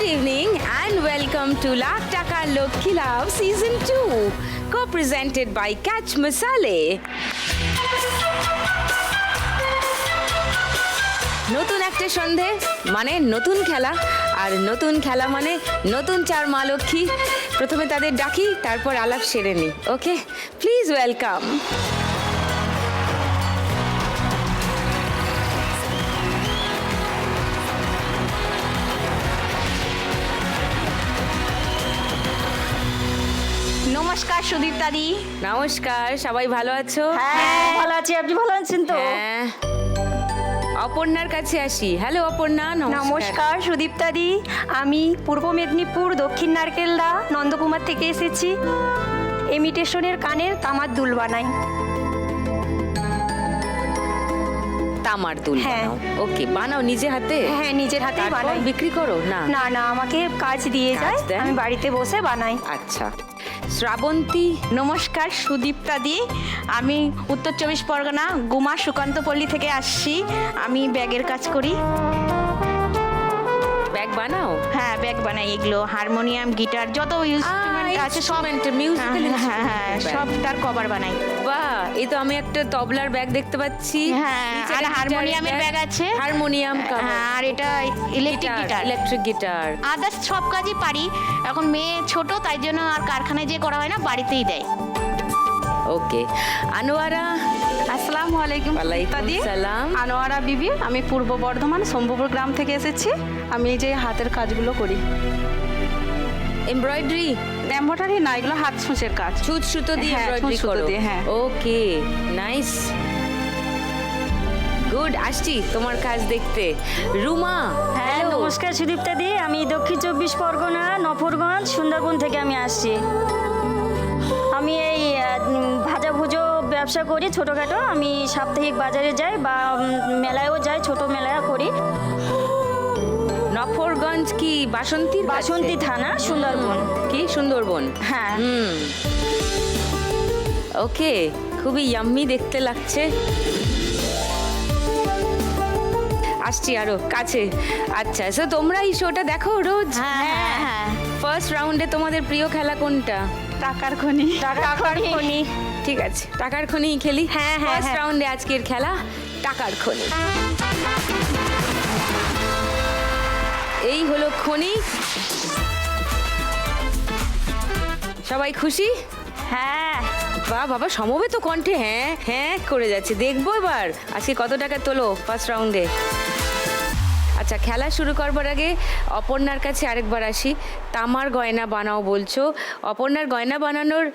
Good evening and welcome to Lakh Taka Lokhi Love Season 2, co-presented by Catch Masale. নতুন একটা সন্ধে মানে নতুন খেলা, আর নতুন খেলা মানে নতুন চার মা লক্ষ্মী। প্রথমে তাদের ডাকি, তারপর আলাপ সেরে নিই। ওকে, প্লিজ ওয়েলকাম। নমস্কার সুদীপ্তা দি। নমস্কার, সবাই ভালো আছো? হ্যাঁ ভালো আছি, আপনি ভালো আছেন তো? হ্যাঁ। অপর্ণার কাছে আসি। হ্যালো অপর্ণা। নমস্কার সুদীপ্তা দি, আমি পূর্ব মেদিনীপুর দক্ষিণ নারকেলদা নন্দকুমার থেকে এসেছি। ইমিটেশনের কানের তামার দুল বানাই। তামার দুল হ্যাঁ। বানাও? ওকে, বানাও নিজে হাতে? হ্যাঁ নিজের হাতেই তারপর বানাই। বিক্রি করো? না না না, আমাকে কাজ দিয়ে কাজ যায়, দেয়? আমি বাড়িতে বসে বানাই। আচ্ছা। শ্রাবন্তী। নমস্কার সুদীপ্তা দি, আমি উত্তর চব্বিশ পরগনা গুমা সুকান্তপল্লী থেকে আসছি। আমি ব্যাগের কাজ করি। ব্যাগ বানাও? হ্যাঁ ব্যাগ বানাই, এগুলো হারমোনিয়াম, গিটার, যত ইনস্ট্রুমেন্ট আছে সব। মিউজিক্যাল হ্যাঁ হ্যাঁ সবটার কভার বানাই। বাহ, এই তো আমি একটা তবলার ব্যাগ দেখতে পাচ্ছি। হ্যাঁ, আর হারমোনিয়ামের ব্যাগ আছে। হারমোনিয়াম, হ্যাঁ, আর এটা electric guitar. Electric guitar. Others সব কাজই পারি। এখন মেয়ে ছোট, তাই জন্য আর কারখানায় যে করা হয় না, বাড়িতেই দেয়। ওকে। আনোয়ারা। আসসালামু আলাইকুম ওয়ালাইকুম দাদি। সালাম। আনোয়ারা বিবি, আমি পূর্ব বর্ধমান শম্ভুপুর গ্রাম থেকে এসেছি। আমি এই যে হাতের কাজগুলো করি। এমব্রয়ডারি? এমব্রয়ডারি না, এগুলো হাত সূচের কাজ। ছুঁচ সুতো দিয়ে হ্যাঁ, এমব্রয়ডারি ছুঁচ সুতো করো? দিয়ে, হ্যাঁ। ওকে, নাইস, গুড। আসছি তোমার কাজ দেখতে। রুমা। হ্যাঁ hello। নমস্কার সুদীপ্তা দি, আমি দক্ষিণ চব্বিশ পরগনা নফরগঞ্জ সুন্দরবন থেকে আমি আসছি। আমি এই ভাজা ভুজো ব্যবসা করি ছোটোখাটো। আমি সাপ্তাহিক বাজারে যাই বা মেলায়ও যাই, ছোট মেলায় করি। নফরগঞ্জ কি বাসন্তী? বাসন্তী থানা, সুন্দরবন। কি সুন্দরবন? হ্যাঁ। ওকে, খুবই ইয়াম্মি দেখতে লাগছে। আসছি আরো কাছে। আচ্ছা, সো তোমরা এই শোটা দেখো রোজ? হ্যাঁ হ্যাঁ। ফার্স্ট রাউন্ডে তোমাদের প্রিয় খেলা কোনটা? টাকার খনি। টাকার খনি। ঠিক আছে, টাকার খনি খেলি। হ্যাঁ, হ্যাঁ, ফার্স্ট হ্যাঁ। রাউন্ডে আজকের খেলা টাকার খনি। এই হলো খনি। সবাই খুশি? হ্যাঁ। বাহ বাবা, সমবেত কণ্ঠে হ্যাঁ হ্যাঁ করে যাচ্ছে। দেখবো এবার আজকে কত টাকা তোলো ফার্স্ট রাউন্ডে। আচ্ছা, খেলা শুরু করবার আগে অপর্ণার কাছে আরেকবার আসি। তামার গয়না বানাও বলছো, অপর্ণার গয়না বানানোর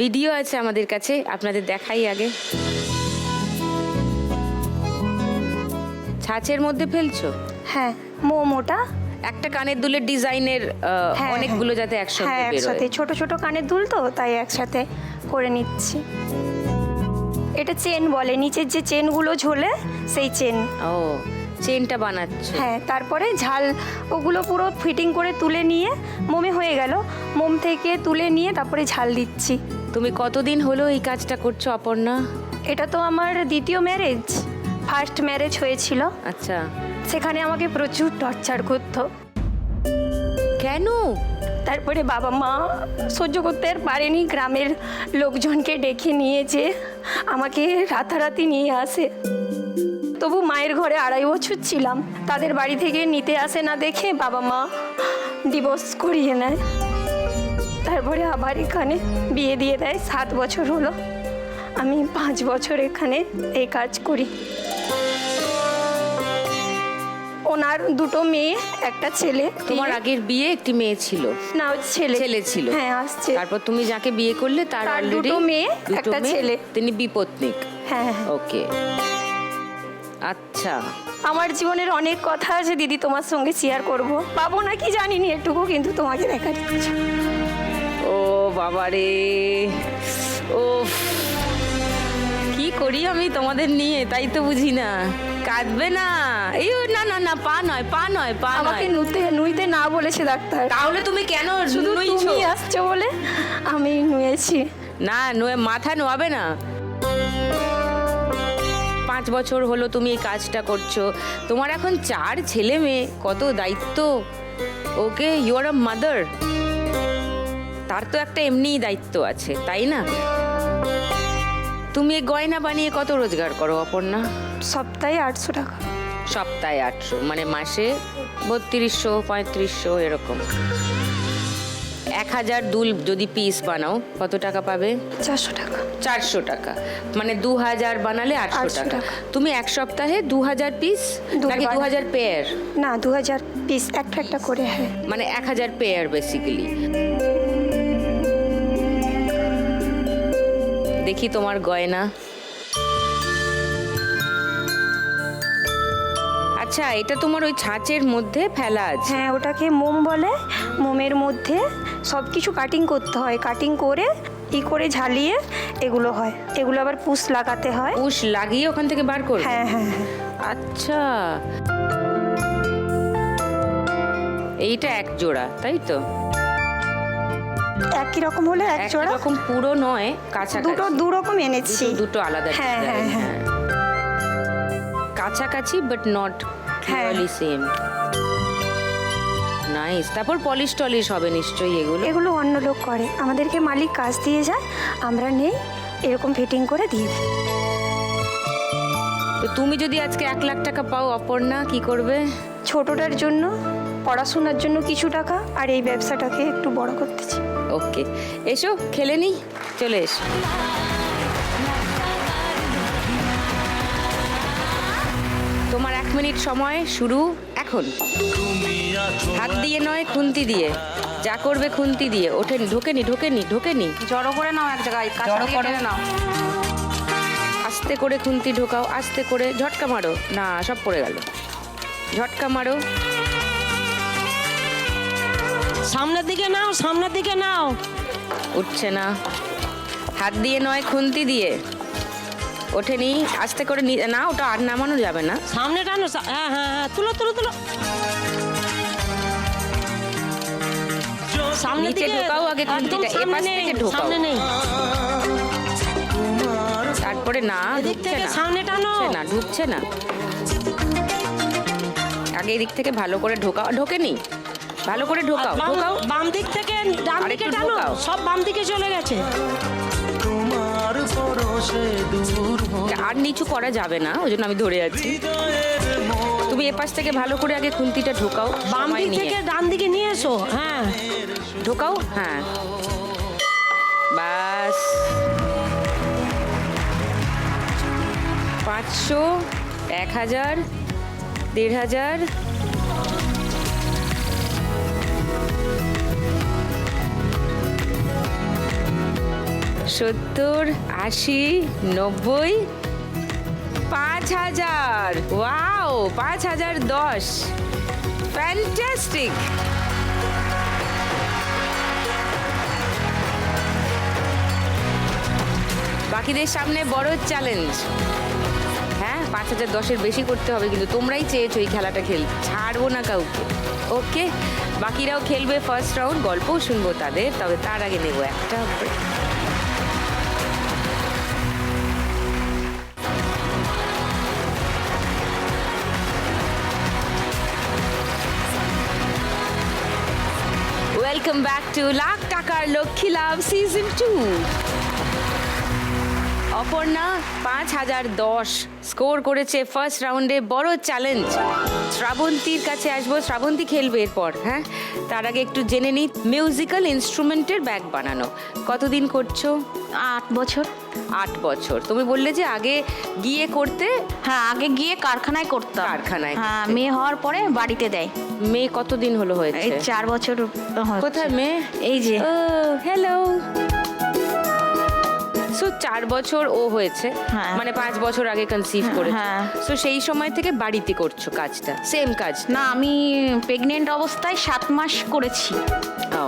ভিডিও আছে আমাদের কাছে, আপনাদের দেখাই আগে। ছাঁচের মধ্যে ফেলছো? হ্যাঁ, মোটা। একটা কানের দুলের ডিজাইনের হ্যাঁ, অনেকগুলো যাতে একসাথে হ্যাঁ একসাথে, বেরোয়। ছোট ছোট কানের দুল তো, তাই একসাথে করে নিচ্ছি। এটা চেন বলে, নিচের যে চেনগুলো ঝোলে সেই চেন। ও, চেনটা বানাচ্ছো? হ্যাঁ, তারপরে ঝাল ওগুলো পুরো ফিটিং করে তুলে নিয়ে মোমে হয়ে গেল, মোম থেকে তুলে নিয়ে তারপরে ঝাল দিচ্ছি। তুমি কতদিন হলো এই কাজটা করছো অপর্ণা? এটা তো আমার দ্বিতীয় ম্যারেজ। ফার্স্ট ম্যারেজ হয়েছিল, আচ্ছা। সেখানে আমাকে প্রচুর টর্চার করতো। কেন? তারপরে বাবা মা সহ্য করতে আর পারেনি, গ্রামের লোকজনকে ডেকে নিয়েছে, আমাকে রাতারাতি নিয়ে আসে। তবু মায়ের ঘরে 2.5 বছর ছিলাম, তাদের বাড়ি থেকে নিতে আসে না দেখে বাবা মা ডিভোর্স করিয়ে নেয়। তারপরে আবার এখানে বিয়ে দিয়ে দেয়। 7 বছর হলো, আমি 5 বছর এখানে এই কাজ করি। ওনার 2 মেয়ে, একটা ছেলে। তোমার আগের বিয়ে একটি মেয়ে ছিল? না, ছেলে। ছেলে ছিল? হ্যাঁ, আসছে। তারপর তুমি যাকে বিয়ে করলে তার তার অলরেডি 2 মেয়ে, একটা ছেলে। তিনি বিপত্নিক? হ্যাঁ। ওকে, আচ্ছা। আমার জীবনের অনেক কথা আছে দিদি, তোমার সঙ্গে শেয়ার করব। পাবো না কি জানিনি এটুকু, কিন্তু তোমাকে দেখা দিচ্ছি। ও বাবা রে, ও কি করি আমি তোমাদের নিয়ে, তাই তো বুঝি না। কাঁদবে না? এই না না না, পা নয়, পা নয়, পা আমাকে নয়। নুইতে না বলেছে ডাক্তার। তাহলে তুমি কেন শুধু নুইছো? তুমি আসছো বলে আমি নুয়েছি। না, মাথা নোয়াবে না। 5 বছর হলো তুমি এই কাজটা করছো, তোমার এখন 4 ছেলে মেয়ে, কত দায়িত্ব। ওকে, ইউ আর আ মাদার। তার তো একটা এমনিই দায়িত্ব আছে, তাই না? তুমি এই গয়না বানিয়ে কত রোজগার করো অপর্ণা? সপ্তাহে 800 টাকা। সপ্তাহে 800, মানে মাসে 3200 3500 এরকম। 1000 দুল যদি পিস বানাও কত টাকা পাবে? 400 টাকা। 400 টাকা, মানে 2000 বানালে 800 800 টাকা। টাকা। তুমি এক সপ্তাহে 2000 পিস নাকি 2000 পেয়ার? না, 2000 পিস একটা একটা করে। হ্যাঁ, মানে 1000 পেয়ার বেসিক্যালি। দেখি তোমার গয়না। আচ্ছা, এটা তোমার ওই ছাঁচের মধ্যে ফেলা আছে? হ্যাঁ, ওটাকে মোম বলে। মোমের মধ্যে সব কিছু কাটিং করতে হয়, কাটিং করে করে ঝালিয়ে এগুলো হয়। এগুলো আবার পুশ লাগাতে হয়। পুশ লাগিয়ে ওখান থেকে বার করবে? হ্যাঁ হ্যাঁ হ্যাঁ। আচ্ছা, এইটা এক জোড়া, তাই তো? একই রকম হলে এক জোড়া। এরকম পুরো নয়, কাছাকাছি। দু রকম এনেছি। দুটো আলাদা হ্যাঁ হ্যাঁ হ্যাঁ। কাছাকাছি বাট নট হ্যাঁ। Really same. নাইস। তারপর পলিশ টলিশ হবে নিশ্চয়ই এগুলো? এগুলো অন্য লোক করে, আমাদেরকে মালিক কাজ দিয়ে যায়, আমরা নেই এরকম ফিটিং করে দিয়ে দিই। তো তুমি যদি আজকে 1 লাখ টাকা পাও অপর্ণা, কি করবে? ছোটটার জন্য, পড়াশোনার জন্য কিছু টাকা, আর এই ব্যবসাটাকে একটু বড় করতেছি। ওকে, এসো খেলে নি, চলে এসো। তোমার 1 মিনিট সময় শুরু এখন। হাত দিয়ে নয়, খুন্তি দিয়ে। যা করবে খুন্তি দিয়ে। ওঠেনি, ঢোকেনি ঢোকেনি ঢোকেনি। জড়ো করে নাও এক জায়গায়, জড়ো করে নাও। আস্তে করে খুন্তি ঢোকাও, আস্তে করে। ঝটকা মারো না, সব পড়ে গেল। ঝটকা মারো। সামনের দিকে নাও, সামনের দিকে নাও। উঠছে না। হাত দিয়ে নয়, খুন্তি দিয়ে। ওঠেনি, আস্তে করে না, ওটা আর নামানো যাবে না। সামনে টানো। হ্যাঁ হ্যাঁ হ্যাঁ, তুলো তুলো তুলো। সামনে নিচে দিকে ঢোকাও আগে খুন্তিটা, একদম এপাশ সামনে থেকে নেই, ঢোকাও। সামনে নেই। তারপরে না, এদিক ঢুকছে থেকে না, সামনে টানো। ঢুকছে না, ঢুকছে না। আগে এদিক থেকে ভালো করে ঢোকাও। ঢোকেনি, ভালো করে ঢোকাও ঢোকাও। বাম দিক থেকে ডান দিকে আরেকটু টানো, ঢোকাও। সব বাম দিকে চলে গেছে। আর নিচু করা যাবে না, ওই জন্য আমি ধরে আছি। তুমি এপাশ থেকে ভালো করে আগে খুন্তিটা ঢোকাও, বাম সময় দিক নিয়ে। থেকে ডান দিকে নিয়ে এসো। হ্যাঁ, ঢোকাও। হ্যাঁ, বাস। 500, 1000, 1500। 70, 80, 90, 5000। ওয়াও, 5010। ফ্যান্টাস্টিক। বাকিদের সামনে বড় চ্যালেঞ্জ। হ্যাঁ, 5010-এর বেশি করতে হবে, কিন্তু তোমরাই চেয়েছো এই খেলাটা খেলতে, ছাড়বো না কাউকে। ওকে, বাকিরাও খেলবে ফার্স্ট রাউন্ড, গল্পও শুনবো তাদের। তবে তার আগে নেবো একটা break। Welcome back to lakh টাকার লক্ষ্মী লাভ সিজন 2। অপর্ণা 5010 স্কোর করেছে ফার্স্ট রাউন্ডে। বড় চ্যালেঞ্জ। শ্রাবন্তীর কাছে আসবো, শ্রাবন্তী খেলবে এরপর। হ্যাঁ, তার আগে একটু জেনে নিই, মিউজিক্যাল ইনস্ট্রুমেন্টের ব্যাগ বানানো কতদিন করছো? 8 বছর। 8 বছর। তুমি বললে যে আগে গিয়ে করতে। হ্যাঁ, আগে গিয়ে কারখানায় করতাম। কারখানায় হ্যাঁ, করতে। মেয়ে হওয়ার পরে বাড়িতে দেয়। মেয়ে কতদিন হলো হয়েছে? এই 4 বছর হচ্ছে। কোথায় মেয়ে? এই যে। ও হ্যালো। সো 4 বছর ও হয়েছে, হ্যাঁ। মানে 5 বছর আগে কনসিভ করেছে। হ্যাঁ। সো সেই সময় থেকে বাড়িতে করছো কাজটা, সেম কাজ? না, আমি প্রেগনেন্ট অবস্থায় 7 মাস করেছি। ও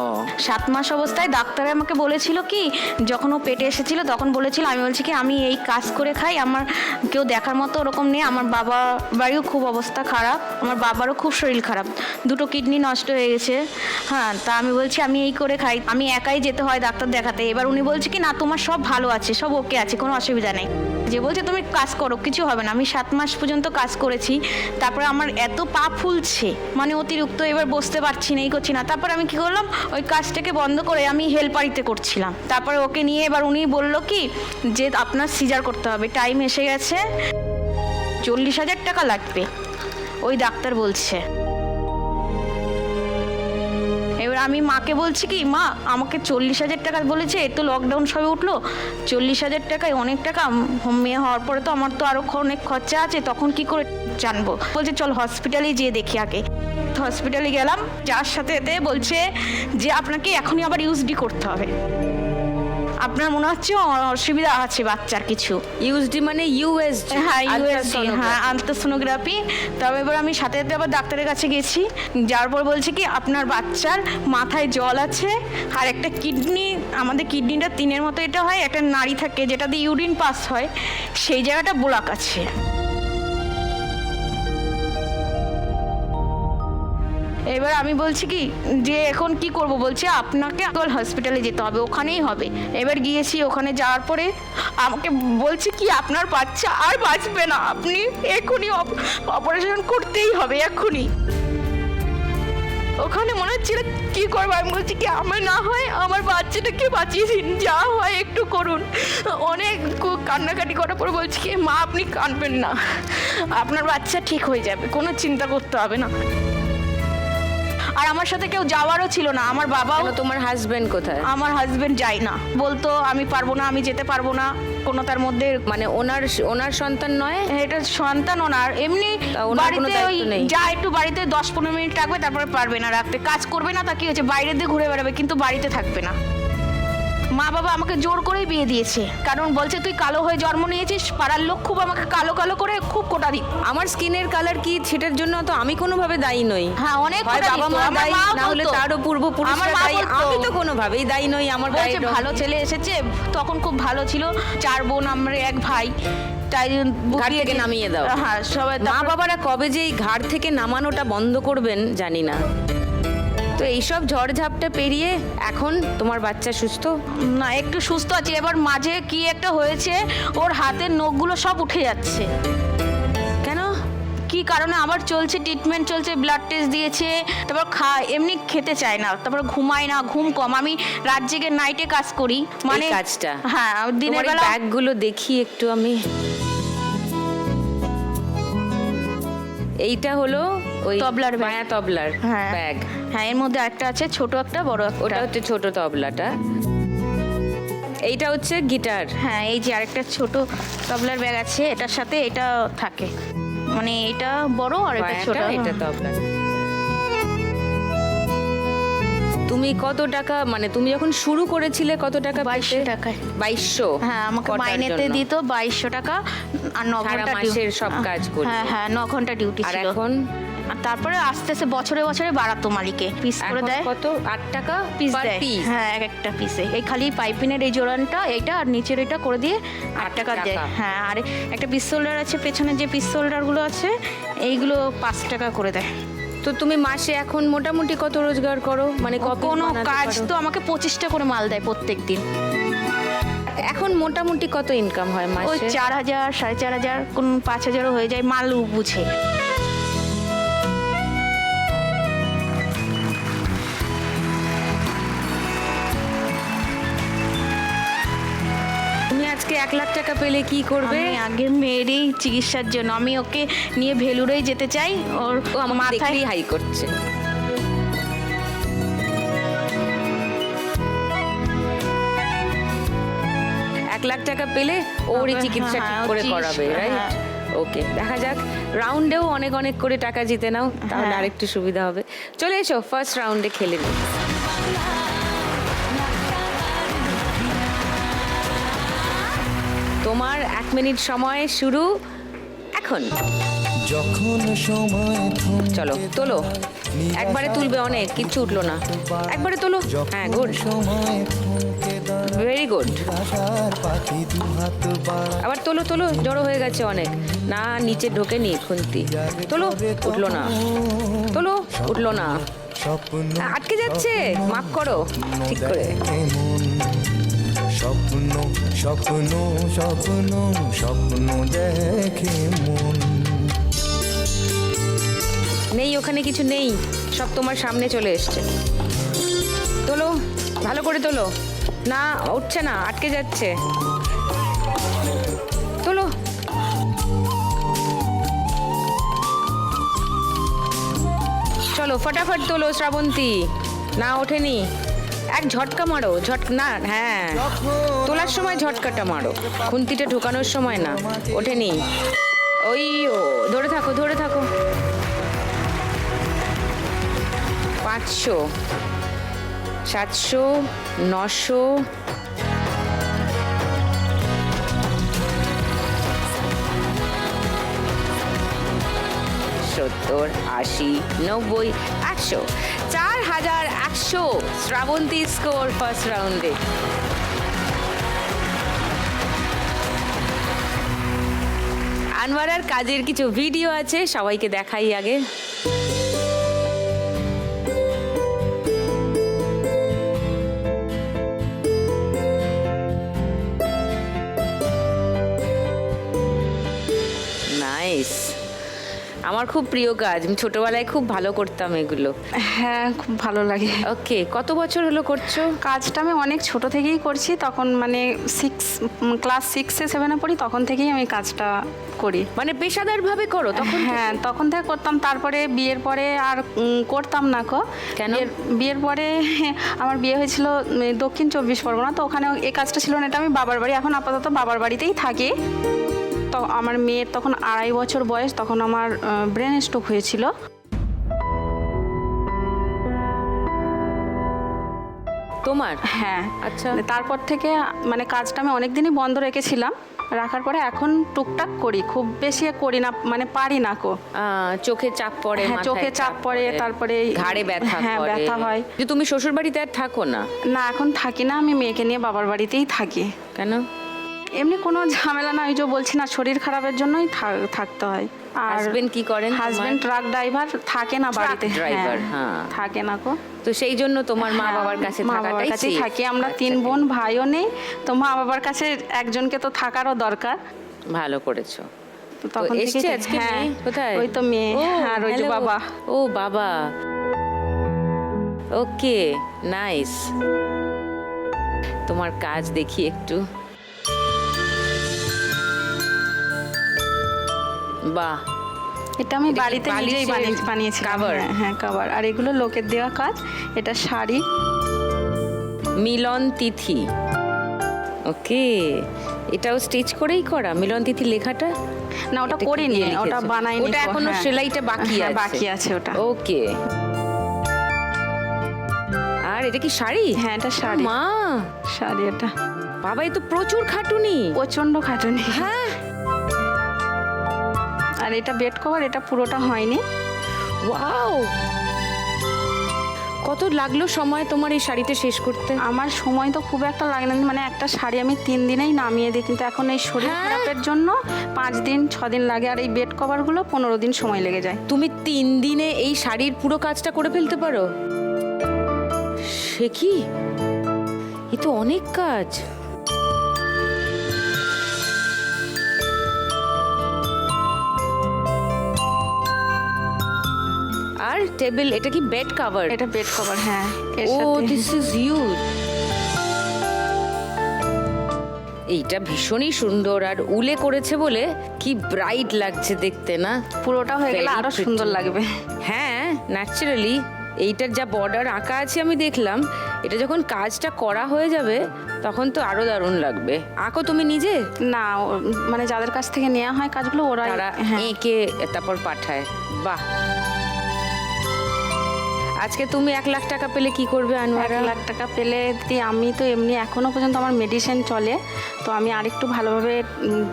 7 মাস অবস্থায় ডাক্তারে আমাকে বলেছিল কি, যখন ও পেটে এসেছিল তখন বলেছিল, আমি বলছি কি আমি এই কাজ করে খাই, আমার কেউ দেখার মতো ওরকম নেই, আমার বাবা বাড়িও খুব অবস্থা খারাপ, আমার বাবারও খুব শরীর খারাপ, 2টো কিডনি নষ্ট হয়ে গেছে। হ্যাঁ, তা আমি বলছি আমি এই করে খাই, আমি একাই যেতে হয় ডাক্তার দেখাতে। এবার উনি বলছে কি না তোমার সব ভালো আছে, সব ওকে আছে, কোনো অসুবিধা নেই। যে বলছে তুমি কাজ করো, কিছু হবে না। আমি 7 মাস পর্যন্ত কাজ করেছি, তারপরে আমার এত পা ফুলছে মানে অতিরিক্ত, এবার বসতে পারছি না, এই করছি না। তারপর আমি কি করলাম, ওই কাজটাকে বন্ধ করে আমি হেল্পারিতে করছিলাম। তারপরে ওকে নিয়ে এবার উনি বললো কি যে আপনার সিজার করতে হবে, টাইম এসে গেছে, 40,000 টাকা লাগবে, ওই ডাক্তার বলছে। এবার আমি মাকে বলছি কি মা আমাকে 40,000 টাকা বলেছে, এ তো লকডাউন সবে উঠলো, 40,000 টাকায় অনেক টাকা, মেয়ে হওয়ার পরে তো আমার তো আরও অনেক খরচা আছে, তখন কি করে জানবো। বলছে চল হসপিটালে যেয়ে দেখি আগে। হসপিটালে গেলাম, যার সাথে এতে বলছে যে আপনাকে এখনই আবার ইউএসডি করতে হবে, আপনার মনে হচ্ছে অসুবিধা আছে বাচ্চার কিছু। ইউএসডি মানে ইউএসডি? হ্যাঁ ইউএসডি, হ্যাঁ আলট্রাসোনোগ্রাফি। তবে এবার আমি সাথে সাথে আবার ডাক্তারের কাছে গেছি, যার পর বলছে কি আপনার বাচ্চার মাথায় জল আছে, আর একটা কিডনি, আমাদের কিডনিটা 3-এর মতো এটা হয়, একটা নাড়ি থাকে যেটা দিয়ে ইউরিন পাস হয়, সেই জায়গাটা ব্লক আছে। এবার আমি বলছি কি যে এখন কি করব, বলছে আপনাকে হসপিটালে যেতে হবে, ওখানেই হবে। এবার গিয়েছি, ওখানে যাওয়ার পরে আমাকে বলছে কি আপনার বাচ্চা আর বাঁচবে না, আপনি এখনই অপারেশন করতেই হবে এখনই। ওখানে মনে হচ্ছিল কি করবো, আমি বলছি কি আমার না হয় আমার বাচ্চাটাকে বাঁচিয়ে দিন, যা হয় একটু করুন। অনেক কান্নাকাটি করার পর বলছি কি মা আপনি কাঁদবেন না, আপনার বাচ্চা ঠিক হয়ে যাবে, কোনো চিন্তা করতে হবে না। আর আমার সাথে কেউ যাওয়ারও ছিল না, আমার বাবাও। তোমার হাজবেন্ড কোথায়? আমার হাজবেন্ড যায় না, বলতো আমি পারবো না, আমি যেতে পারবো না, কোনো তার মধ্যে মানে ওনার সন্তান নয়? এটা সন্তান ওনার, এমনি বাড়িতে ওই যা একটু বাড়িতে 10-15 মিনিট রাখবে, তারপরে পারবে না রাখতে, কাজ করবে না, তা কি হয়েছে বাইরে দিয়ে ঘুরে বেড়াবে, কিন্তু বাড়িতে থাকবে না। মা বাবা আমাকে জোর করেই বিয়ে দিয়েছে, কারণ বলছে তুই কালো হয়ে জন্ম নিয়েছিস, পাড়ার লোক খুব আমাকে কালো কালো করে খুব কোটা দিত। আমার স্কিনের কালার কি সেটার জন্য তো আমি কোনোভাবে দায়ী নই। হ্যাঁ অনেক হয় কোটা বাবা দিত, মা আমার দায়ী, মা না হলে বলতো। তারও পূর্বপুরুষরা দায়ী, আমি তো কোনোভাবেই দায়ী নই। আমার বলছে ভালো ছেলে এসেছে, তখন খুব ভালো ছিল, 4 বোন আমরা 1 ভাই, তাই ঘাট থেকে নামিয়ে দাও। হ্যাঁ সবাই। মা বাবারা কবে যে এই ঘাট থেকে নামানোটা বন্ধ করবেন জানি না। তো এইসব ঝড়ঝাপটা পেরিয়ে এখন তোমার বাচ্চা সুস্থ? না একটু সুস্থ আছে, এবার মাঝে কি একটা হয়েছে, ওর হাতের নখগুলো সব উঠে যাচ্ছে। কেন, কি কারণে আবার চলছে, ট্রিটমেন্ট চলছে, ব্লাড টেস্ট দিয়েছে, তারপর এমনি খেতে চায় না, তারপর ঘুমায় না, ঘুম কম। আমি রাত জেগে নাইটে কাজ করি, মানে কাজটা। হ্যাঁ দিনের বেলা। ব্যাগগুলো দেখি একটু আমি। এইটা হলো ওই তবলার ব্যাগ। মায়া তবলার ব্যাগ। হ্যাঁ এর মধ্যে একটা আছে, ছোট একটা, বড় একটা। ওটা হচ্ছে ছোট তবলাটা, এইটা হচ্ছে গিটার। হ্যাঁ এই যে আরেকটা ছোট তবলার ব্যাগ আছে, এটার সাথে এটা থাকে, মানে এটা বড় আর এটা ছোট। এটা তবলা। তুমি কত টাকা, মানে তুমি যখন শুরু করেছিলে কত টাকা? 2200 টাকায়। 2200? হ্যাঁ আমাকে মাইনেতে দিত 2200 টাকা, আর 9 ঘন্টা মাসের সব কাজ করে। হ্যাঁ হ্যাঁ 9 ঘন্টা ডিউটি আর ছিল। এখন তারপরে আস্তে আস্তে বছরে বছরে বাড়াতো মালিকে, পিস করে দেয়। কত? 8 টাকা পিস পার দেয়। পিস? হ্যাঁ একটা পিসে এই খালি পাইপিনের এই জোড়ানটা এইটা আর নিচের এটা করে দিয়ে 8 টাকা দেয়। হ্যাঁ আর একটা পিস হোল্ডার আছে, পেছনে যে পিস হোল্ডারগুলো আছে এইগুলো 5 টাকা করে দেয়। তো তুমি মাসে এখন মোটামুটি কত রোজগার করো? মানে কোনো কাজ তো আমাকে 25টা করে মাল দেয় প্রত্যেক দিন। এখন মোটামুটি কত ইনকাম হয় ওই মাসে? 4000, 4500, কোন 5000ও হয়ে যায়, মাল বুঝে। তুমি আজকে 1 লাখ টাকা পেলে কি করবে? আমি আগের মেয়েরই চিকিৎসার জন্য আমি ওকে নিয়ে ভেলুরেই যেতে চাই, ওর আমার মাথায় হাই করছে। লাখ টাকা পেলে ওরই চিকিৎসা ঠিক করে করাবে, রাইট? ওকে, দেখা যাক। রাউন্ডেও অনেক অনেক করে টাকা জিতে নাও, তাহলে আরেকটু সুবিধা হবে। চলে এসো ফার্স্ট রাউন্ডে খেলে নিই। তোমার 1 মিনিট সময় শুরু এখন। যখন সময় চলো তোলো, একবারে তুলবে, অনেক কিচ্ছু উঠলো না, একবারে তোলো। হ্যাঁ, গুড, সময় থমকে ভেরি গুড। আশার পাখি দু হাত বাড়া আবার তোলো তোলো, জড়ো হয়ে গেছে অনেক, না নিচে ঢোকে নি খুন্তি, তোলো, উঠলো না, তোলো, উঠলো না, স্বপ্ন আটকে যাচ্ছে, মাপ করো ঠিক করে। দেখে মন স্বপ্ন স্বপ্ন স্বপ্ন স্বপ্ন দেখে মন নেই ওখানে কিছু নেই, সব তোমার সামনে চলে এসছে। তোলো, ভালো করে তোলো, না উঠছে না, আটকে যাচ্ছে, তোলো। চলো ফটাফট তোলো শ্রাবন্তী, না ওঠেনি, এক ঝটকা মারো, না, হ্যাঁ তোলার সময় ঝটকাটা মারো, খুন্তিটা ঢোকানোর সময় না, ওঠেনি। ওই ও, ধরে থাকো ধরে থাকো। 500, 700, 900, 70, 80, 90, 100, 4100 শ্রাবন্তী স্কোর ফার্স্ট রাউন্ডে। আনওয়ারার কাজের কিছু ভিডিও আছে, সবাইকে দেখাই আগে। নাইস, আমার খুব প্রিয় কাজ, আমি ছোটবেলায় খুব ভালো করতাম এগুলো। হ্যাঁ, খুব ভালো লাগে। ওকে, কত বছর হলো করছো? কাজটা আমি অনেক ছোট থেকেই করছি, তখন মানে ক্লাস 6-7 পড়ি, তখন থেকেই আমি কাজটা করি। মানে পেশাদার ভাবে করো তখন? হ্যাঁ, তখন থেকে করতাম, তারপরে বিয়ের পরে আর করতাম না কো। কেন? বিয়ের পরে আমার বিয়ে হয়েছিল দক্ষিণ 24 পরগনা, তো ওখানে এই কাজটা ছিল না, এটা আমি বাবার বাড়ি, এখন আপাতত বাবার বাড়িতেই থাকি। তো আমার মেয়ের তখন 2.5 বছর বয়স, তখন আমার ব্রেন স্ট্রোক হয়েছিল। তোমার? হ্যাঁ, আচ্ছা। তারপর থেকে মানে কাজটা আমি অনেক দিনই বন্ধ রেখেছিলাম, রাখার পরে এখন টুকটাক করি, খুব বেশি করি না, মানে পারি না কো। চোখে চাপ পড়ে, হ্যাঁ, মাথায় চোখে চাপ পড়ে, তারপরে ঘাড়ে ব্যথা হ্যাঁ, করে। ব্যথা হয়। যে তুমি শ্বশুর বাড়িতে আর থাকো না? না, এখন থাকি না, আমি মেয়েকে নিয়ে বাবার বাড়িতেই থাকি। কেন? এমনি কোনো ঝামেলা না, ওই যে বলছি না, শরীর খারাপের জন্যই থাকতে হয়। আর হাজবেন্ড কি করেন? হাজবেন্ড ট্রাক ড্রাইভার, থাকে না বাড়িতে। ড্রাইভার, হ্যাঁ, থাকে না কো। তো সেই জন্য তোমার মা বাবার কাছে মা বাবার থাকাটাই কাছেই safe। থাকি আমরা, 3 বাচ্চাকে। বোন, ভাইও নেই, তো মা বাবার কাছে একজনকে তো থাকারও দরকার। ভালো করেছো। তো তো তখন এসছে থেকে আজকে হ্যাঁ, মেয়ে? কোথায়? ওই তো মেয়ে, ও, আর ওই যে hello। বাবা। ও বাবা, ওকে, নাইস। তোমার কাজ দেখি একটু। বাহ, এটা আমি এটা কি বাড়িতে নিজেই বালিশের বানিয়েছিলাম। cover? হ্যাঁ, কভার। আর এগুলো লোকের দেওয়া কাজ। এটা শাড়ি। মিলন তিথি, ওকে, এটাও স্টিচ করেই করা? মিলন তিথি লেখাটা না, ওটা এটা কি করিনি, দিয়ে ওটা লিখেছো? বানাইনি। ওটা এখনো হ্যাঁ। সেলাইটা বাকি হ্যাঁ, আছে? বাকি আছে ওটা। ওকে। আর এটা কি শাড়ি? হ্যাঁ, এটা শাড়ি। মা, শাড়ি এটা। বাবা, এ তো প্রচুর খাটুনি। প্রচন্ড খাটুনি। হ্যাঁ, আর এটা বেড কভার, এটা পুরোটা হয়নি। ওয়াও, কত লাগলো সময় তোমার এই শাড়িটা শেষ করতে? আমার সময় তো খুব একটা লাগে না, মানে একটা শাড়ি আমি 3 দিনেই নামিয়ে দিই, কিন্তু এখন এই শরীর হ্যাঁ। খারাপের জন্য 5 দিন 6 দিন লাগে, আর এই বেড কভারগুলো 15 দিন সময় লেগে যায়। তুমি 3 দিনে এই শাড়ির পুরো কাজটা করে ফেলতে পারো? সে কি, এ তো অনেক কাজ। আর টেবিল, এটা কি বেড কভার? এটা বেড কভার, হ্যাঁ। এর ও, সাথে দিস ইজ হিউজ। এইটা ভীষণই সুন্দর, আর উলে করেছে বলে কি ব্রাইট লাগছে দেখতে, না? পুরোটা হয়ে গেলে Very আরো pretty। সুন্দর লাগবে। হ্যাঁ, ন্যাচারালি। এইটার যা বর্ডার আঁকা আছে আমি দেখলাম, এটা যখন কাজটা করা হয়ে যাবে তখন তো আরো দারুণ লাগবে। আঁকো তুমি নিজে? না, মানে যাদের কাছ থেকে নেওয়া হয় কাজগুলো, ওরা তারা হ্যাঁ। এঁকে তারপর পাঠায়। বাহ। আজকে তুমি 1 লাখ টাকা পেলে কি করবে আনোয়ারা? 1 লাখ টাকা পেলে দিদি আমি তো এমনি এখনো পর্যন্ত আমার মেডিসিন চলে, তো আমি আরেকটু ভালোভাবে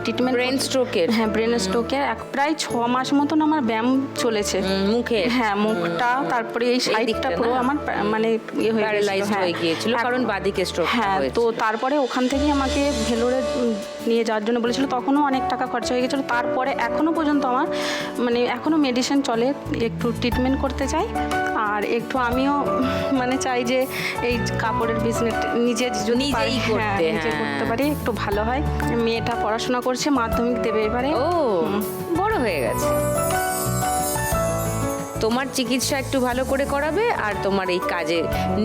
ট্রিটমেন্ট। ব্রেন স্ট্রোকের? হ্যাঁ, ব্রেন স্ট্রোকের প্রায় 6 মাস মতন আমার ব্যায়াম চলেছে। মুখে? হ্যাঁ, মুখটা, তারপরে এই সাইডটা পুরো আমার মানে ইয়ে হয়ে প্যারালাইজড হয়ে গিয়েছিল, কারণ বাদিকে স্ট্রোক হ্যাঁ, হয়েছে। তো তারপরে ওখান থেকে আমাকে ভেলোরে নিয়ে যাওয়ার জন্য বলেছিল, তখনও অনেক টাকা খরচা হয়ে গেছিলো। তারপরে এখনো পর্যন্ত আমার মানে এখনো মেডিসিন চলে, একটু ট্রিটমেন্ট করতে চাই। আর একটু আমিও মানে চাই যে এই কাপড়ের বিজনেস নিজে যদি নিজেই করতে, নিজে হ্যাঁ। করতে পারি, একটু ভালো হয়। মেয়েটা পড়াশোনা করছে, মাধ্যমিক দেবে এবারে। ও, বড় হয়ে গেছে। তোমার চিকিৎসা একটু ভালো করে করাবে, আর তোমার এই কাজে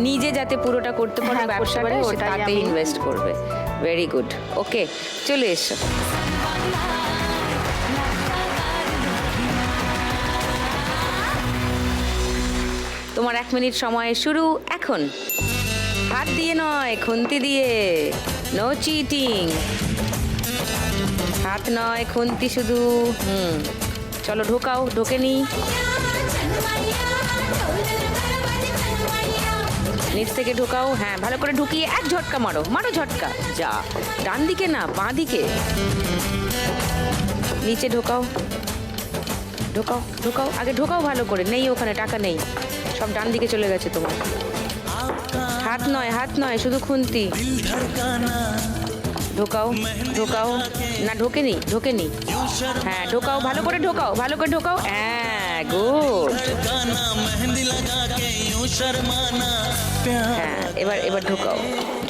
নিজে যাতে পুরোটা করতে পারো, হ্যাঁ, করতে ব্যবসাটা পারি, ওটাই তাতে আমি- ইনভেস্ট করবে। ভেরি গুড, ওকে, চলে এসো। তোমার 1 মিনিট সময় শুরু এখন। হাত দিয়ে নয়, খুন্তি দিয়ে। No cheating. হাত নয়, খুন্তি শুধু। চলো ঢোকাও, ঢোকে নি। নিচ থেকে ঢোকাও, হ্যাঁ, ভালো করে ঢুকিয়ে এক ঝটকা মারো, মারো ঝটকা। যা, ডান দিকে না, বাঁ দিকে। নিচে ঢোকাও, ঢোকাও, ঢোকাও, আগে ঢোকাও ভালো করে। নেই ওখানে, টাকা নেই, সব ডান দিকে চলে গেছে তোমার। হাত নয়, হাত নয়, শুধু খুন্তি। ঢোকাও, ঢোকাও, না ঢোকেনি, ঢোকেনি। হ্যাঁ, ঢোকাও, ভালো করে ঢোকাও, ভালো করে ঢোকাও। হ্যাঁ, গুড। হ্যাঁ, এবার এবার ঢোকাও,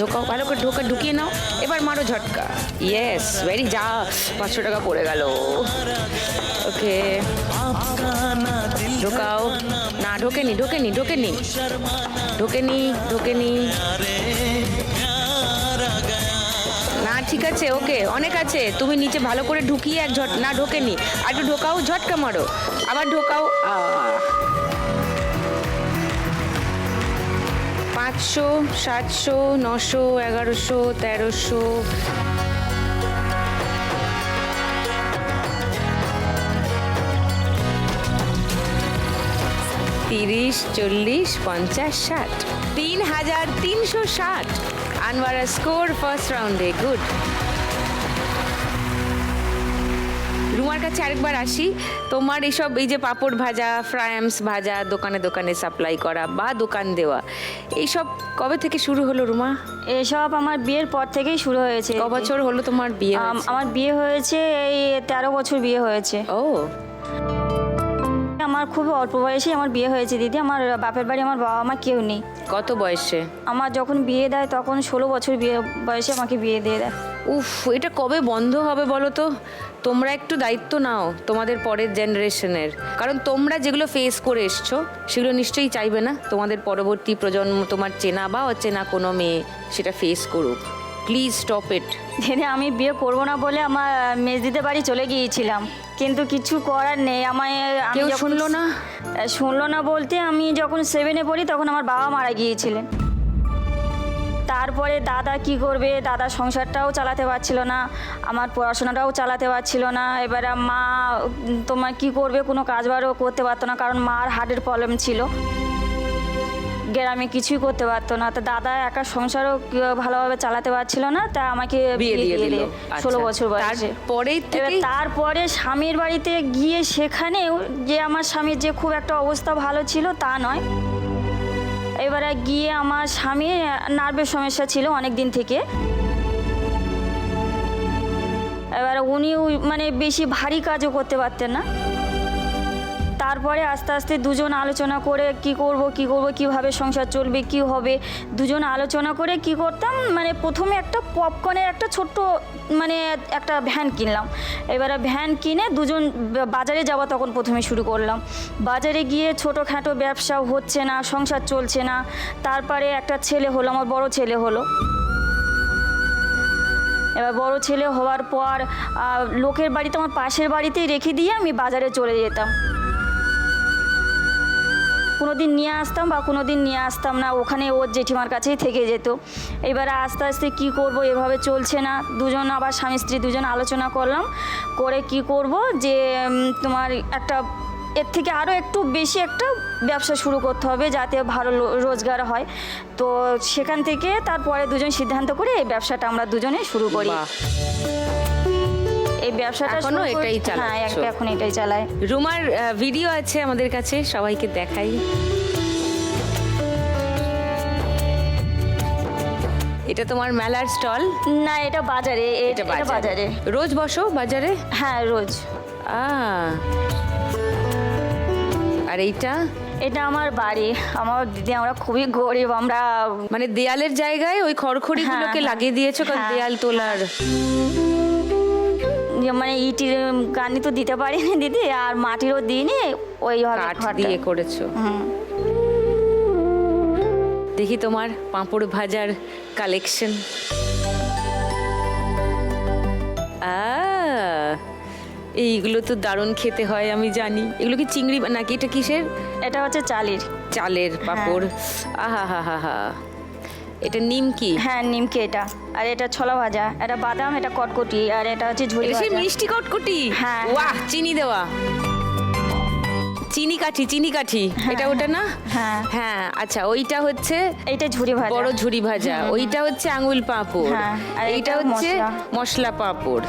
ঢোকাও, ভালো করে ঢুকিয়ে নাও। এবার মারো ঝটকা। Yes, very. যা, 500 টাকা পড়ে গেল। ওকে, ঢোকাও। না, ঢোকেনি, ঢোকেনি, ঢোকেনি, ঢোকেনি, ঢোকেনি। না, ঠিক আছে, ওকে, অনেক আছে। তুমি নিচে ভালো করে ঢুকিয়ে এক না, ঢোকেনি, আর একটু ঢোকাও, ঝটকা মারো, আবার ঢোকাও। 500, 700, 900, 1100, 1300। 30, 40, 50, 60। 3360। আনোয়ারা স্কোর ফার্স্ট রাউন্ডে। গুড। রুমার কাছে আরেকবার আসি। তোমার এইসব এই যে পাপড় ভাজা, ফ্রায়ামস ভাজা, দোকানে দোকানে সাপ্লাই করা বা দোকান দেওয়া, এইসব কবে থেকে শুরু হলো রুমা? এসব আমার বিয়ের পর থেকেই শুরু হয়েছে। ক বছর হলো তোমার বিয়ে হয়েছে? আমার বিয়ে হয়েছে এই 13 বছর বিয়ে হয়েছে। ও, আমার খুব অল্প বয়সে আমার বিয়ে হয়েছে দিদি। আমার বাপের বাড়ি আমার বাবা মা কেউ নেই। কত বয়সে? আমার যখন বিয়ে দেয় তখন 16 বছর বিয়ে বয়সে আমাকে বিয়ে দিয়ে দেয়। উফ, এটা কবে বন্ধ হবে বলো তো? তোমরা একটু দায়িত্ব নাও তোমাদের পরের জেনারেশনের, কারণ তোমরা যেগুলো ফেস করে এসছো সেগুলো নিশ্চয়ই চাইবে না তোমাদের পরবর্তী প্রজন্ম, তোমার চেনা বা অচেনা কোনো মেয়ে সেটা ফেস করুক। Please stop it. দিদি, আমি বিয়ে করব না বলে আমার মেজদিদের বাড়ি চলে গিয়েছিলাম, কিন্তু কিছু করার নেই। আমি কেউ যখন শুনলো না? শুনলো না বলতে, আমি যখন 7-এ পড়ি তখন আমার বাবা মারা গিয়েছিলেন। তারপরে দাদা কি করবে, দাদা সংসারটাও চালাতে পারছিল না, আমার পড়াশোনাটাও চালাতে পারছিল না। এবারে মা তোমার কি করবে, কোনো কাজবারও করতে পারতো না, কারণ মার হার্টের প্রবলেম ছিল। গ্রামে কিছুই করতে পারতো না। তো দাদা একা সংসারও ভালোভাবে চালাতে পারছিল না, তা আমাকে বিয়ে দিয়ে দিল। 16 বছর বয়সে। তারপরে স্বামীর বাড়িতে গিয়ে সেখানেও যে আমার স্বামীর যে খুব একটা অবস্থা ভালো ছিল তা নয়। এবারে গিয়ে আমার স্বামীর নার্ভের সমস্যা ছিল অনেক দিন থেকে। এবারে উনি মানে বেশি ভারী কাজও করতে পারতেন না। তারপরে আস্তে আস্তে দুজন আলোচনা করে কি করব কিভাবে সংসার চলবে, কি হবে, দুজন আলোচনা করে কি করতাম, মানে প্রথমে একটা পপকর্নের একটা ছোট্ট মানে একটা ভ্যান কিনলাম। এবারে ভ্যান কিনে দুজন বাজারে যাওয়া তখন প্রথমে শুরু করলাম। বাজারে গিয়ে ছোটোখাটো ব্যবসা হচ্ছে না, সংসার চলছে না। তারপরে একটা ছেলে হলো, আমার বড় ছেলে হলো। এবার বড় ছেলে হওয়ার পর লোকের বাড়িতে, আমার পাশের বাড়িতেই রেখে দিয়ে আমি বাজারে চলে যেতাম। কোনোদিন নিয়ে আসতাম বা কোনোদিন নিয়ে আসতাম না, ওখানে ওর জেঠিমার কাছেই থেকে যেত। এবারে আস্তে আস্তে কি করব, এভাবে চলছে না। দুজন আবার স্বামী স্ত্রী দুজন আলোচনা করলাম, করে কি করব যে তোমার একটা এর থেকে আরও একটু বেশি একটা ব্যবসা শুরু করতে হবে যাতে ভালো রোজগার হয়। তো সেখান থেকে তারপরে দুজন সিদ্ধান্ত করে এই ব্যবসাটা আমরা দুজনে শুরু করি। বাহ। এই ব্যবসাটা এখনো শুরু করি- এটাই হ্যাঁ, চালাচ্ছো? এখন এটাই চালাই। রুমার ভিডিও আছে আমাদের কাছে, সবাইকে দেখাই। এটা তোমার মেলার স্টল? না, এটা বাজারে, এটা বাজারে। রোজ বসো বাজারে? হ্যাঁ, রোজ। আর এইটা? এটা আমার বাড়ি। আমার দিদি, আমরা খুবই গরিব, আমরা মানে দেয়ালের জায়গায় ওই খড়খড়িগুলোকে হ্যাঁ, লাগিয়ে দিয়েছো কারণ হ্যাঁ, দেয়াল তোলার। মানে ইটির গানি তো দিতে পারিনি দিদি, আর মাটিরও দিইনি, ওইভাবে কাঠ ঘরটা। দিয়ে করেছো। হুম। দেখি তোমার পাঁপড় ভাজার কালেকশন। এইগুলো তো দারুণ খেতে হয়, আমি জানি। এগুলো কি চিংড়ি নাকি এটা কিসের? এটা হচ্ছে চালের। চালের পাঁপড়। আহা হা হা হা। এটা নিমকি? হ্যাঁ, নিমকে এটা। আর এটা ছোলা ভাজা, এটা বাদাম, এটা কটকটি, আর এটা হচ্ছে ঝুড়ি এটা সেই ভাজা। মিষ্টি কটকটি? হ্যাঁ, ওয়াহ, চিনি দেওয়া চিনি কাঠি, চিনি কাঠি। এটা ওটা না? হ্যাঁ। হ্যাঁ, আচ্ছা। ওইটা হচ্ছে এইটা ঝুড়ি ভাজা, বড় ঝুরি ভাজা। ওইটা হচ্ছে আঙুল পাঁপড়। হ্যাঁ, আর এইটা এটা হচ্ছে মশলা। মশলা পাঁপড়।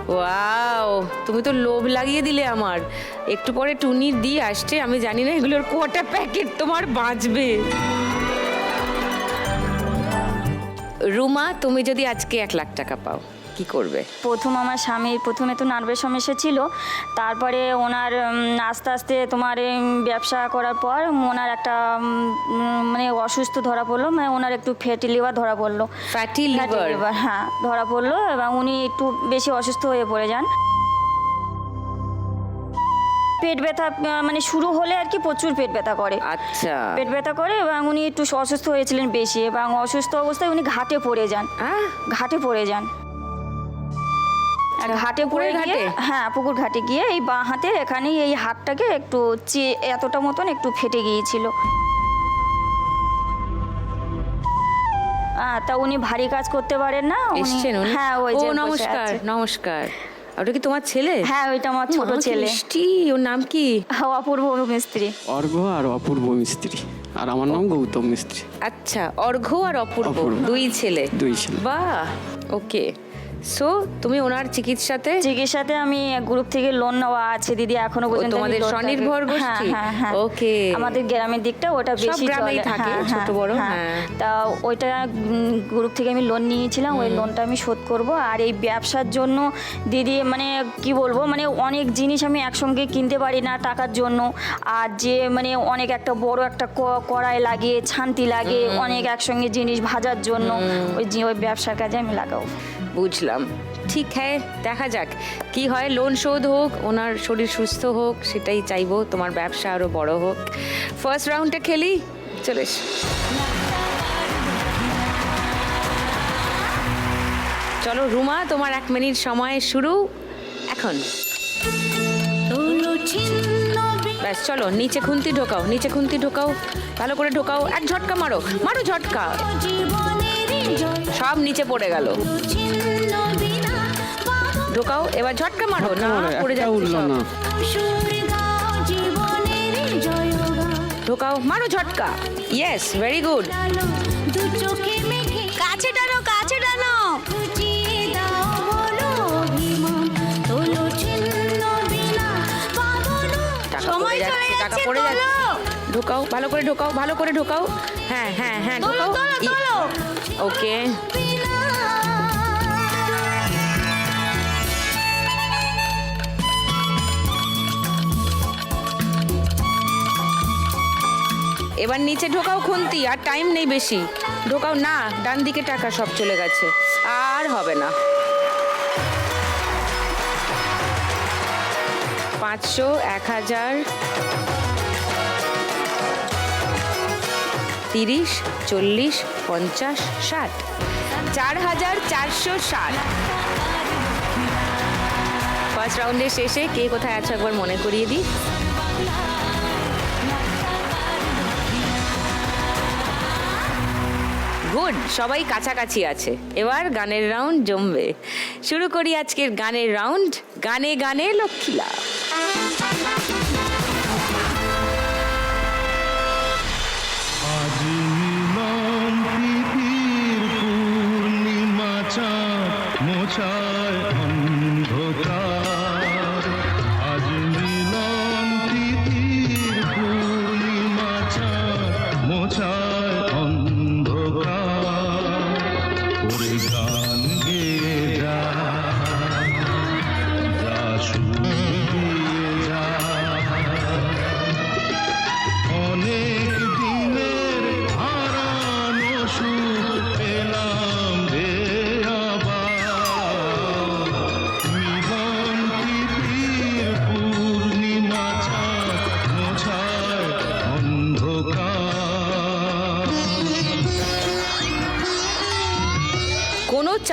ওয়াও, তুমি তো লোভ লাগিয়ে দিলে আমার। একটু পরে টুনির দিয়ে আসছে, আমি জানি না এগুলোর কটা প্যাকেট তোমার বাঁচবে। রুমা, তুমি যদি আজকে 1 লাখ টাকা পাও, কি করবে? প্রথম আমার স্বামীর প্রথমে তো নার্ভের সমস্যা ছিল, তারপরে ওনার আস্তে আস্তে তোমার ব্যবসা করার পর ওনার একটা মানে অসুস্থ ধরা পড়লো, মানে ওনার একটু ফ্যাটি লিভার ধরা পড়লো। Fatty fatty liver? লিভার, হ্যাঁ, ধরা পড়লো এবং উনি একটু বেশি অসুস্থ হয়ে পড়ে যান। পেট ব্যথা মানে শুরু হলে আর কি প্রচুর পেট ব্যথা করে। আচ্ছা। পেট ব্যথা করে এবং উনি একটু অসুস্থ হয়েছিলেন বেশি, এবং অসুস্থ অবস্থায় উনি ঘাটে পড়ে যান। ঘাটে পড়ে যান। আর ঘাটে পড়ে পুকুরের গিয়ে, ঘাটে? হ্যাঁ, পুকুর ঘাটে গিয়ে এই বাঁ হাতে এখানে এই হাতটাকে একটু এতটা মতন একটু ফেটে গিয়েছিল। তা উনি ভারী কাজ করতে পারেন না। এসছেন উনি? হ্যাঁ, ওই ও, যে বসে নমস্কার আছে। নমস্কার। ওটা কি তোমার ছেলে? হ্যাঁ, ওইটা আমার ছোট মা, কি ছেলে। মিষ্টি। ওর নাম কি? অপূর্ব মিস্ত্রি। অর্ঘ্য আর অপূর্ব মিস্ত্রি। আর আমার নাম গৌতম মিস্ত্রি। আচ্ছা, অর্ঘ্য আর অপূর্ব, অপূর্ব। 2 ছেলে? 2 ছেলে। বাহ, ওকে। সো তুমি ওনার চিকিৎসাতে? চিকিৎসাতে আমি গ্রুপ থেকে লোন নেওয়া আছে দিদি, এখনো পর্যন্ত। তোমাদের আমি loan স্বনির্ভর টাকে- গোষ্ঠী? হ্যাঁ, হ্যাঁ। ওকে। আমাদের গ্রামের দিকটা ওটা সব বেশি গ্রামেই চলে। থাকে, হ্যাঁ, ছোট বড়, হ্যাঁ। হ্যাঁ। তা ওইটা গ্রুপ থেকে আমি লোন নিয়েছিলাম, ওই লোনটা আমি শোধ করব। আর এই ব্যবসার জন্য দিদি মানে কি বলবো, মানে অনেক জিনিস আমি একসঙ্গে কিনতে পারি না টাকার জন্য। আর যে মানে অনেক একটা বড় একটা কড়াই লাগে, ছান্তি লাগে, অনেক একসঙ্গে জিনিস ভাজার জন্য ওই ব্যবসার কাজে আমি লাগাবো। বুঝলাম। ঠিক হ্যাঁ, দেখা যাক কি হয়। লোন শোধ হোক, ওনার শরীর সুস্থ হোক, সেটাই চাইবো। তোমার ব্যবসা আরো বড় হোক। ফার্স্ট রাউন্ডটা খেলি, চলে এসো। চলো রুমা, তোমার 1 মিনিট সময় শুরু এখন। ব্যাস, চলো নিচে খুন্তি ঢোকাও, নিচে খুন্তি ঢোকাও, ভালো করে ঢোকাও। 1 ঝটকা মারো, মারো ঝটকা। সব নিচে পড়ে গেল। ঢোকাও, এবার ঝটকা মারো। না, পড়ে যাচ্ছে উঠলো সব। না। ঢোকাও, মারো ঝটকা। Yes, very good. কাছে টানো, কাছে টানো। টাকা পড়ে যাচ্ছে, টাকা পড়ে যাচ্ছে। ঢোকাও, ভালো করে ঢোকাও, ভালো করে ঢোকাও। হ্যাঁ হ্যাঁ হ্যাঁ, ঢোকাও। ওকে। এবার নিচে ঢোকাও খুন্তি, আর টাইম নেই বেশি। ঢোকাও না, ডান দিকে টাকা সব চলে গেছে, আর হবে না। 500, 1000, 30, 40, 50, 60, 4460। ফার্স্ট রাউন্ডের শেষে কে কোথায় আছে একবার মনে করিয়ে দিই। গুড, সবাই কাছাকাছি আছে। এবার গানের রাউন্ড জমবে। শুরু করি আজকের গানের রাউন্ড। গানে গানে লক্ষ্মীলা।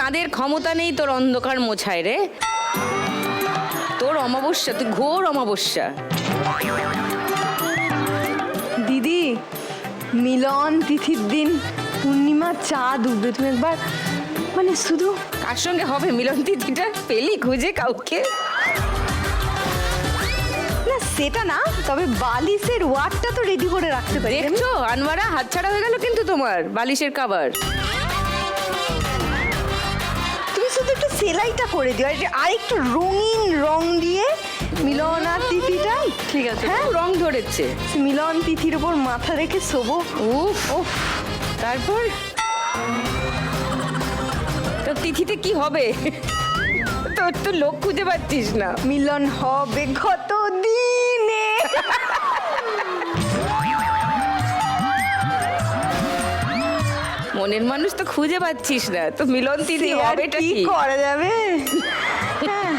চাঁদের ক্ষমতা নেই তোর অন্ধকার মোছায় রে। তোর অমাবস্যা, তুই ঘোর অমাবস্যা। দিদি, মিলন তিথির দিন পূর্ণিমা চাঁদ উঠবে, তুমি একবার মানে শুধু কার সঙ্গে হবে মিলন তিথিটা? পেলি খুঁজে কাউকে? না সেটা না, তবে বালিশের ওয়ারটা তো রেডি করে রাখতে পারি। দেখছো আনোয়ারা, হাতছাড়া হয়ে গেল কিন্তু তোমার বালিশের কাভার। তুমি শুধু একটু সেলাইটা করে দিও, আর একটু রঙিন রং দিয়ে মিলন আর তিথিটা, ঠিক আছে? হ্যাঁ, রং ধরেছে। মিলন তিথির উপর মাথা রেখে শোবো। উফ উফ। তারপর তো তিথিতে কি হবে? তোর তো লোক খুঁজে পাচ্ছিস না। মিলন হবে কত দিনে। মনের মানুষ তো খুঁজে পাচ্ছিস না, তো মিলন তিথি সে আর হবেটা কি কি? করা যাবে? হ্যাঁ,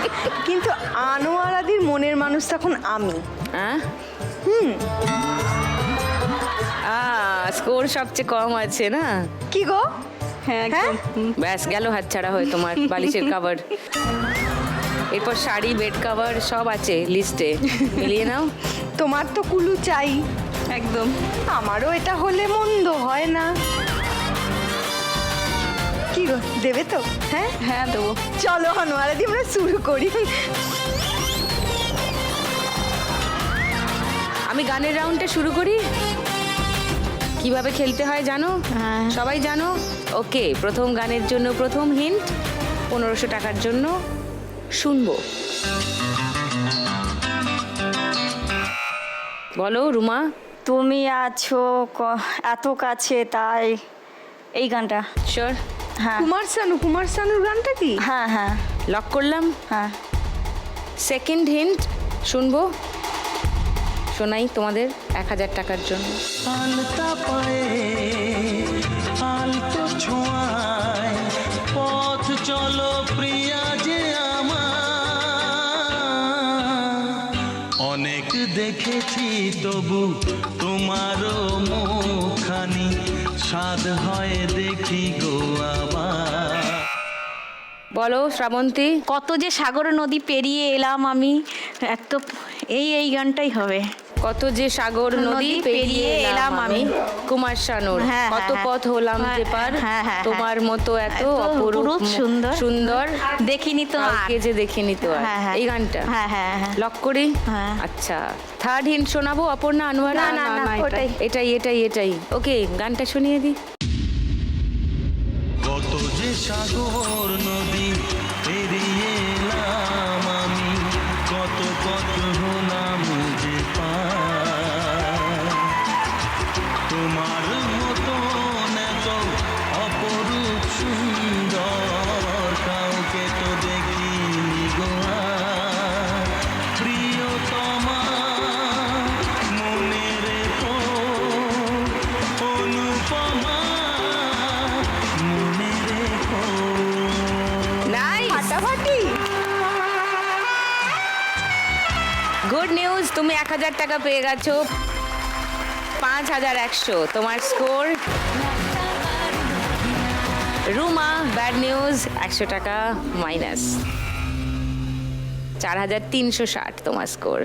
কিন্তু আনোয়ারাদির মনের মানুষ তখন আমি। হ্যাঁ, স্কোর সবচেয়ে কম আছে না? কি গো? হ্যাঁ হ্যাঁ? একদম। ব্যাস গেল হাতছাড়া হয়ে তোমার বালিশের কাভার। এরপর শাড়ি, বেড কাভার সব আছে লিস্টে, মিলিয়ে নাও। তোমার তো কুলু চাই। একদম। আমারও এটা হলে মন্দ হয় না। কি গো, দেবে তো? হ্যাঁ হ্যাঁ দেবো। চলো আনোয়ারাদি, আমরা শুরু করি। আমি গানের রাউন্ডটা শুরু করি। কিভাবে খেলতে হয় জানো? সবাই জানো? ওকে, প্রথম গানের জন্য প্রথম হিন্ট 1500 টাকার জন্য শুনবো। বলো রুমা। তুমি আছো এত কাছে, তাই এই গানটা। শিওর? হ্যাঁ কুমার শানুর গানটা কি? হ্যাঁ হ্যাঁ লক করলাম। হ্যাঁ। সেকেন্ড হিন্ট শুনবো, শোনাই তোমাদের 1000 টাকার জন্য। আলতা পায়ে আলতো ছোঁয়ায় পথ চলো প্রিয়া যে আমার, অনেক দেখেছি তবু তোমারও মুখখানি স্বাদ হয় দেখি গো আবার। বলো শ্রাবন্তী। কত যে সাগর নদী পেরিয়ে এলাম আমি, এত এই গানটাই হবে। কত যে সাগর নদী পেরিয়ে এলাম আমি, কুমার শানুর। হ্যাঁ, কত হ্যাঁ, পথ হলাম হ্যাঁ, যে পার, হ্যাঁ, হ্যাঁ, তোমার মতো এত এত অপরূপ অপরূপ সুন্দর, সুন্দর দেখিনি তো আর। কাউকে যে দেখিনি তো আর। হ্যাঁ, হ্যাঁ। এই গানটা হ্যাঁ হ্যাঁ হ্যাঁ। লক করি। হ্যাঁ। আচ্ছা, থার্ড হিন্ট শোনাবো অপর্ণা, আনোয়ারা? না, না, না, এটাই এটাই এটাই এটাই ওকে, গানটা শুনিয়ে দিই। কত যে সাগর নদী পেরিয়ে এলাম আমি, কত পথ হলাম যে পার, তোমার মতো এত অপরূপ সুন্দর কাউকে তো দেখিনি গো আর। প্রিয়তমা মনে রেখো, অনুপমা মনে রেখো। নাইস, ফাটাফাটি। গুড নিউজ, তুমি 1000 টাকা পেয়ে গেছো। 5100 তোমার স্কোর। রুমা, ব্যাড নিউজ, 100 টাকা মাইনাস। 4360 তোমার স্কোর।